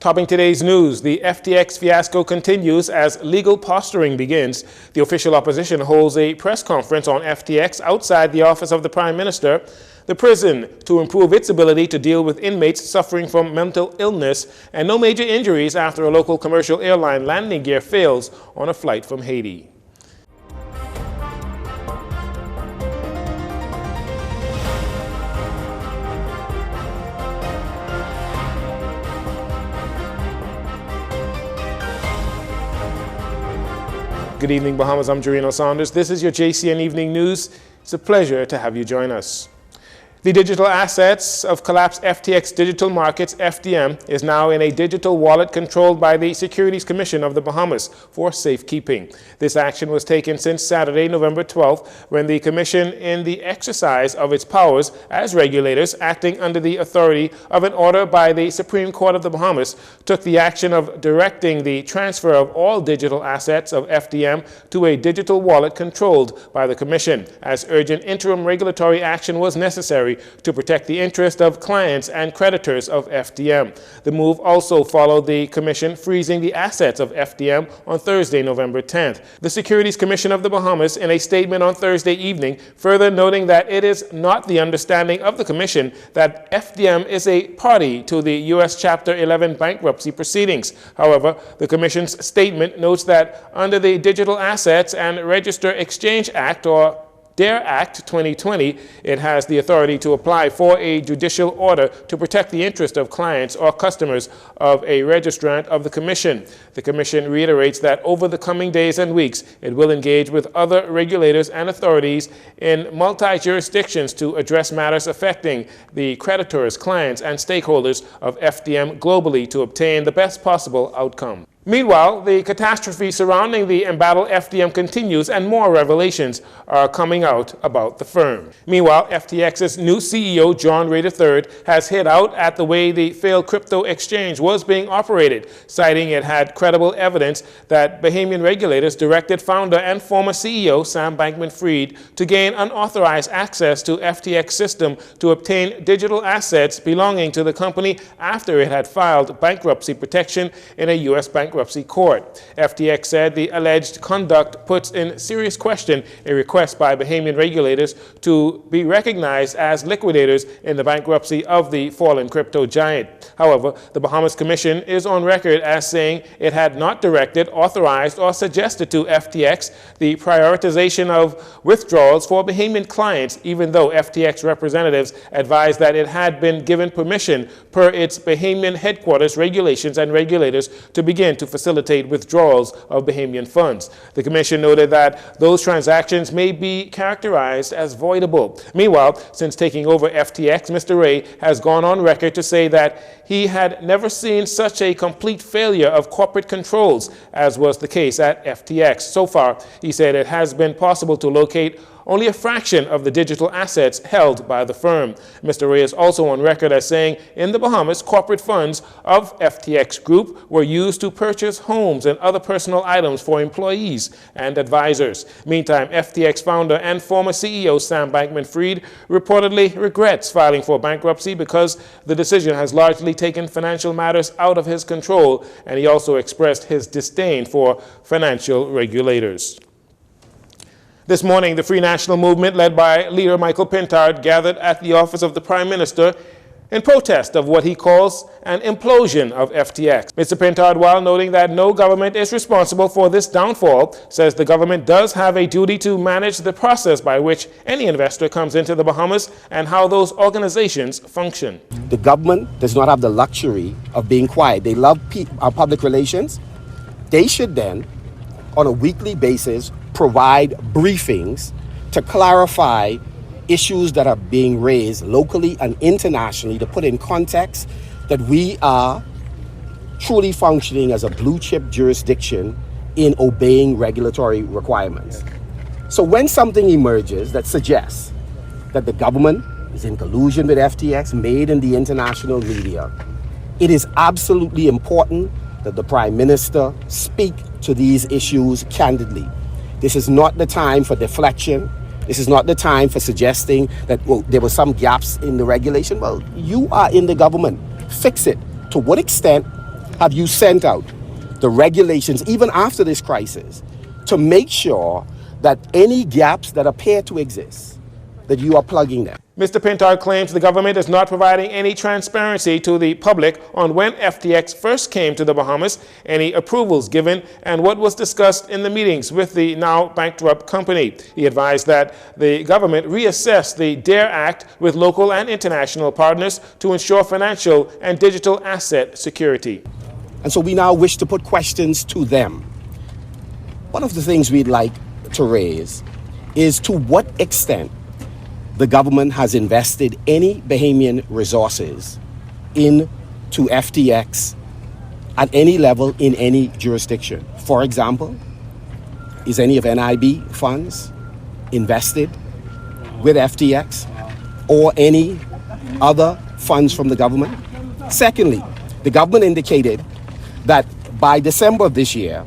Topping today's news, the FTX fiasco continues as legal posturing begins. The official opposition holds a press conference on FTX outside the office of the Prime Minister. The prison to improve its ability to deal with inmates suffering from mental illness and no major injuries after a local commercial airline landing gear fails on a flight from Haiti. Good evening, Bahamas. I'm Jcn Saunders. This is your JCN Evening News. It's a pleasure to have you join us. The digital assets of collapsed FTX Digital Markets, FDM, is now in a digital wallet controlled by the Securities Commission of the Bahamas for safekeeping. This action was taken since Saturday, November 12th, when the Commission, in the exercise of its powers as regulators acting under the authority of an order by the Supreme Court of the Bahamas, took the action of directing the transfer of all digital assets of FDM to a digital wallet controlled by the Commission, as urgent interim regulatory action was necessary to protect the interest of clients and creditors of FDM. The move also followed the Commission freezing the assets of FDM on Thursday, November 10th. The Securities Commission of the Bahamas, in a statement on Thursday evening, further noting that it is not the understanding of the Commission that FDM is a party to the U.S. Chapter 11 bankruptcy proceedings. However, the Commission's statement notes that under the Digital Assets and Register Exchange Act, or DARE Act 2020, it has the authority to apply for a judicial order to protect the interest of clients or customers of a registrant of the Commission. The Commission reiterates that over the coming days and weeks, it will engage with other regulators and authorities in multi-jurisdictions to address matters affecting the creditors, clients, and stakeholders of FDM globally to obtain the best possible outcome. Meanwhile, the catastrophe surrounding the embattled FDM continues, and more revelations are coming out about the firm. Meanwhile, FTX's new CEO, John Ray III, has hit out at the way the failed crypto exchange was being operated, citing it had credible evidence that Bahamian regulators directed founder and former CEO Sam Bankman-Fried to gain unauthorized access to FTX system to obtain digital assets belonging to the company after it had filed bankruptcy protection in a U.S. bankruptcy court. FTX said the alleged conduct puts in serious question a request by Bahamian regulators to be recognized as liquidators in the bankruptcy of the fallen crypto giant. However, the Bahamas Commission is on record as saying it had not directed, authorized, or suggested to FTX the prioritization of withdrawals for Bahamian clients, even though FTX representatives advised that it had been given permission per its Bahamian headquarters regulations and regulators to begin to facilitate withdrawals of Bahamian funds. The Commission noted that those transactions may be characterized as voidable. Meanwhile, since taking over FTX, Mr. Ray has gone on record to say that he had never seen such a complete failure of corporate controls as was the case at FTX. So far, he said it has been possible to locate only a fraction of the digital assets held by the firm. Mr. Ray is also on record as saying in the Bahamas, corporate funds of FTX Group were used to purchase homes and other personal items for employees and advisors. Meantime, FTX founder and former CEO Sam Bankman-Fried reportedly regrets filing for bankruptcy because the decision has largely taken financial matters out of his control, and he also expressed his disdain for financial regulators. This morning, the Free National Movement, led by leader Michael Pintard, gathered at the office of the Prime Minister in protest of what he calls an implosion of FTX. Mr. Pintard, while noting that no government is responsible for this downfall, says the government does have a duty to manage the process by which any investor comes into the Bahamas and how those organizations function. The government does not have the luxury of being quiet. They love our public relations. They should then, on a weekly basis, provide briefings to clarify issues that are being raised locally and internationally, to put in context that we are truly functioning as a blue chip jurisdiction in obeying regulatory requirements. So when something emerges that suggests that the government is in collusion with FTX, made in the international media, it is absolutely important that the Prime Minister speak to these issues candidly. This is not the time for deflection. This is not the time for suggesting that there were some gaps in the regulation. Well, you are in the government. Fix it. To what extent have you sent out the regulations, even after this crisis, to make sure that any gaps that appear to exist, that you are plugging them? Mr. Pintard claims the government is not providing any transparency to the public on when FTX first came to the Bahamas, any approvals given, and what was discussed in the meetings with the now bankrupt company. He advised that the government reassess the DARE Act with local and international partners to ensure financial and digital asset security. And so we now wish to put questions to them. One of the things we'd like to raise is to what extent the government has invested any Bahamian resources into FTX at any level in any jurisdiction. For example, is any of NIB funds invested with FTX or any other funds from the government? Secondly, the government indicated that by December of this year,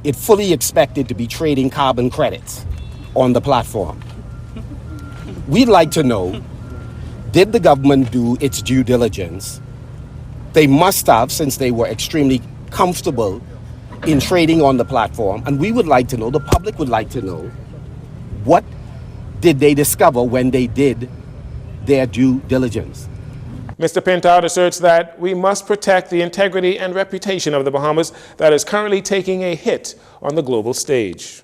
it fully expected to be trading carbon credits on the platform. We'd like to know, did the government do its due diligence? They must have, since they were extremely comfortable in trading on the platform. And we would like to know, the public would like to know, what did they discover when they did their due diligence? Mr. Pintard asserts that we must protect the integrity and reputation of the Bahamas that is currently taking a hit on the global stage.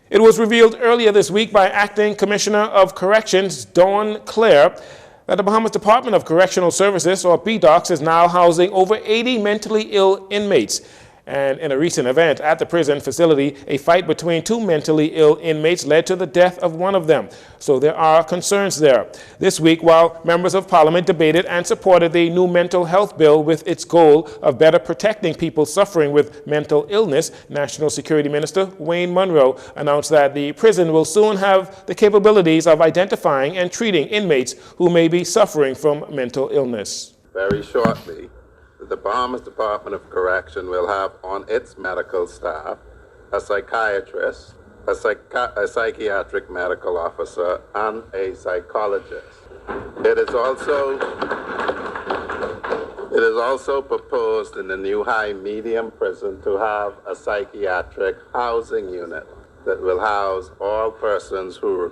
It was revealed earlier this week by Acting Commissioner of Corrections, Dawn Clare, that the Bahamas Department of Correctional Services, or BDOCS, is now housing over 80 mentally ill inmates. And in a recent event at the prison facility, a fight between two mentally ill inmates led to the death of one of them. So there are concerns there. This week, while members of Parliament debated and supported the new mental health bill with its goal of better protecting people suffering with mental illness, National Security Minister Wayne Munro announced that the prison will soon have the capabilities of identifying and treating inmates who may be suffering from mental illness. Very shortly, the Bahamas Department of Correction will have on its medical staff a psychiatrist, a psychiatric medical officer, and a psychologist. It is also proposed in the new high medium prison to have a psychiatric housing unit that will house all persons who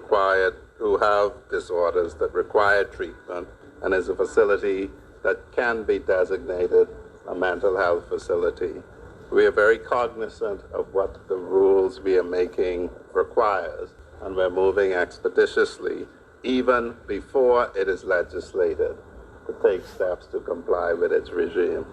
have disorders that require treatment, and is a facility that can be designated a mental health facility. We are very cognizant of what the rules we are making requires, and we're moving expeditiously, even before it is legislated, to take steps to comply with its regime.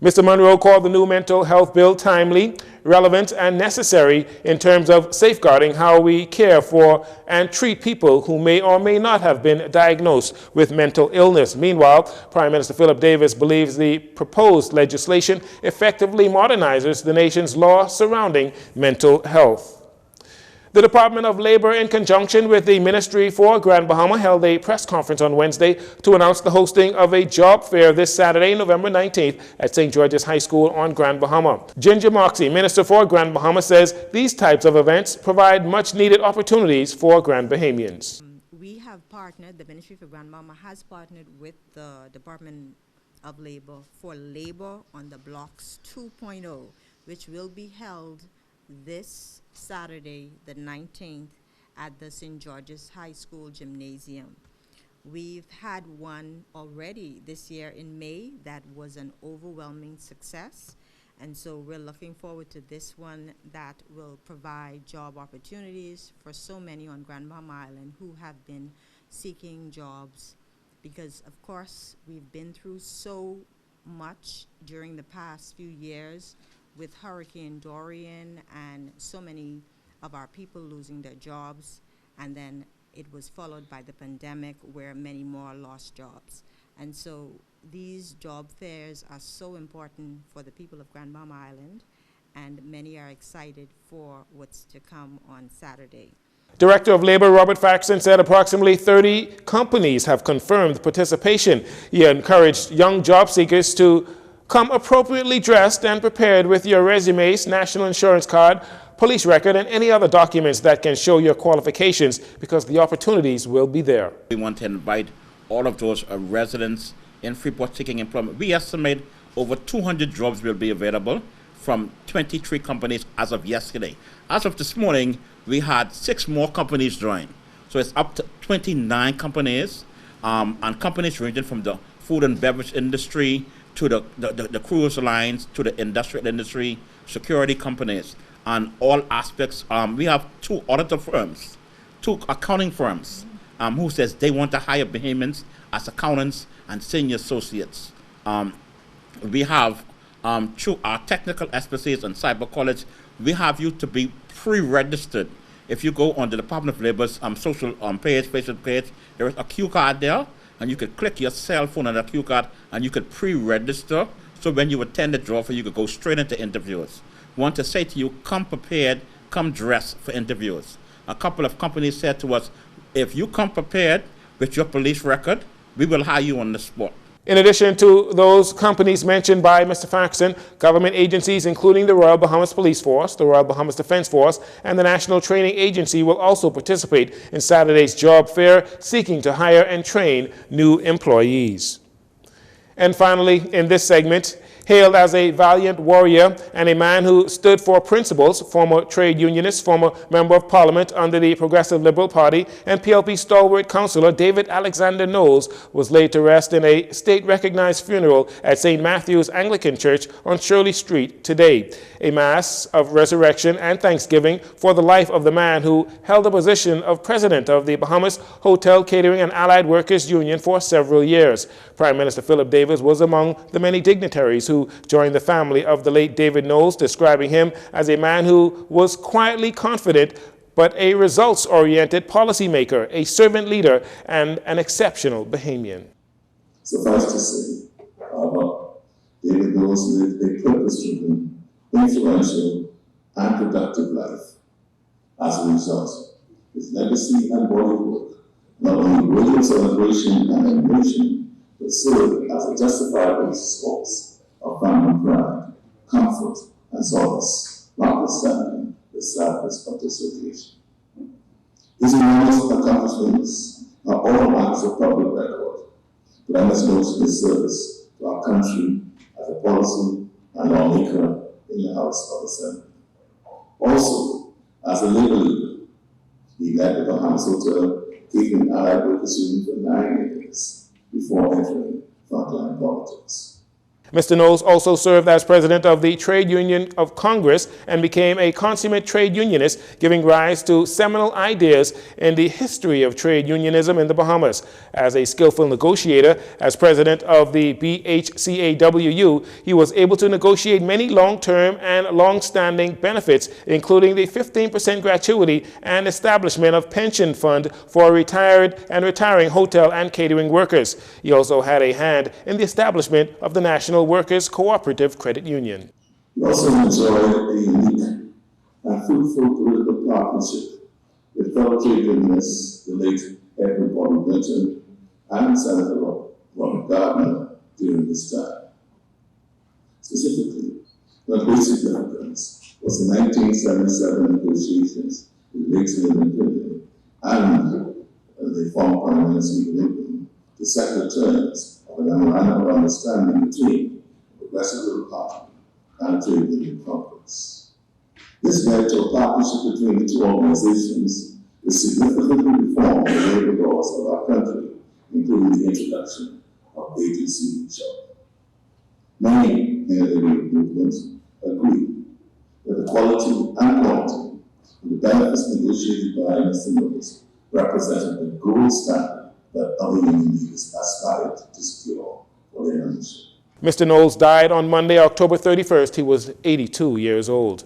Mr. Munro called the new mental health bill timely, relevant, and necessary in terms of safeguarding how we care for and treat people who may or may not have been diagnosed with mental illness. Meanwhile, Prime Minister Philip Davis believes the proposed legislation effectively modernizes the nation's law surrounding mental health. The Department of Labor, in conjunction with the Ministry for Grand Bahama, held a press conference on Wednesday to announce the hosting of a job fair this Saturday, November 19th, at St. George's High School on Grand Bahama. Ginger Moxie, Minister for Grand Bahama, says these types of events provide much-needed opportunities for Grand Bahamians. We have partnered, the Ministry for Grand Bahama has partnered with the Department of Labor for Labor on the Blocks 2.0, which will be held this Saturday, the 19th, at the St. George's High School Gymnasium. We've had one already this year in May that was an overwhelming success, and so we're looking forward to this one that will provide job opportunities for so many on Grand Bahama Island who have been seeking jobs, because of course we've been through so much during the past few years with Hurricane Dorian and so many of our people losing their jobs, and then it was followed by the pandemic where many more lost jobs. And so these job fairs are so important for the people of Grand Bahama Island, and many are excited for what's to come on Saturday. Director of Labor Robert Faxon said approximately 30 companies have confirmed participation. He encouraged young job seekers to come appropriately dressed and prepared with your resumes, national insurance card, police record, and any other documents that can show your qualifications, because the opportunities will be there. We want to invite all of those residents in Freeport seeking employment. We estimate over 200 jobs will be available from 23 companies as of yesterday. As of this morning, we had 6 more companies join. So it's up to 29 companies, and companies ranging from the food and beverage industry to the cruise lines, to the industrial industry, security companies, and all aspects. We have 2 auditor firms, 2 accounting firms, who says they want to hire Bahamians as accountants and senior associates. We have, through our technical expertise and cyber college, we have you to be pre-registered. If you go on the Department of Labor's social page, Facebook page, there is a Q card there, and you could click your cell phone on the Q card, and you could pre-register. So when you attend the draw, you could go straight into interviews. We want to say to you, come prepared, come dressed for interviews. A couple of companies said to us, if you come prepared with your police record, we will hire you on the spot. In addition to those companies mentioned by Mr. Faxon, government agencies including the Royal Bahamas Police Force, the Royal Bahamas Defense Force, and the National Training Agency will also participate in Saturday's job fair, seeking to hire and train new employees. And finally, in this segment, hailed as a valiant warrior and a man who stood for principles, former trade unionist, former member of parliament under the Progressive Liberal Party, and PLP stalwart councillor David Alexander Knowles was laid to rest in a state-recognized funeral at St. Matthew's Anglican Church on Shirley Street today. A mass of resurrection and thanksgiving for the life of the man who held the position of president of the Bahamas Hotel, Catering and Allied Workers Union for several years. Prime Minister Philip Davis was among the many dignitaries who joined the family of the late David Knowles, describing him as a man who was quietly confident but a results-oriented policymaker, a servant leader, and an exceptional Bahamian. Suffice to say, David Knowles lived a purpose-driven, influential, and productive life. As a result, his legacy and body work not only worthy of celebration and admiration, but served as a justifiable source of family pride, comfort, and solace, notwithstanding the sadness of dissociation. His enormous accomplishments are all acts of public record, but I must note his service to our country as a policy and lawmaker in the House of Assembly. Also, as a labor leader, he led the Bahamas Hotel, Catering Allied Workers Union for 9 years before entering frontline politics. Mr. Knowles also served as president of the Trade Union of Congress and became a consummate trade unionist, giving rise to seminal ideas in the history of trade unionism in the Bahamas. As a skillful negotiator, as president of the BHCAWU, he was able to negotiate many long-term and long-standing benefits, including the 15% gratuity and establishment of pension fund for retired and retiring hotel and catering workers. He also had a hand in the establishment of the National Workers Cooperative Credit Union. We also enjoyed a unique and fruitful political partnership with fellow trade unionists, the late Edward Bobby Winton and Senator Robert Gardner during this time. Specifically, of great significance was the 1977 negotiations with late Senator Winton and the former Prime Minister Lincoln to set the terms of a memorandum of understanding between the Progressive Liberal Party and Trade Union Congress. This led to a partnership between the two organizations which significantly reformed the labor laws of our country, including the introduction of agency job. Many in the labor movement agree that the quality and quantity of the benefits negotiated by Mr. Knowles represented the gold standard that other union leaders aspired to secure for their membership. Mr. Knowles died on Monday, October 31st. He was 82 years old.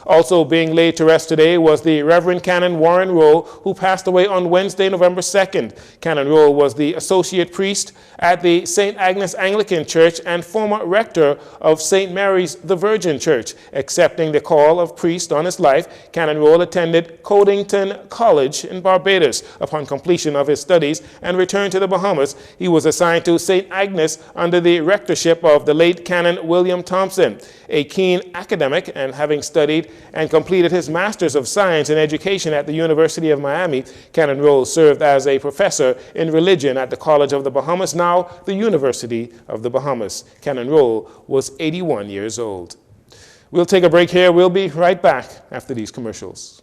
Also being laid to rest today was the Reverend Canon Warren Rowe, who passed away on Wednesday, November 2nd. Canon Rowe was the associate priest at the St. Agnes Anglican Church and former rector of St. Mary's the Virgin Church. Accepting the call of priest on his life, Canon Rowe attended Codington College in Barbados. Upon completion of his studies and return to the Bahamas, he was assigned to St. Agnes under the rectorship of the late Canon William Thompson. A keen academic and having studied and completed his Master's of Science in Education at the University of Miami. Canon Roll served as a professor in religion at the College of the Bahamas, now the University of the Bahamas. Canon Roll was 81 years old. We'll take a break here. We'll be right back after these commercials.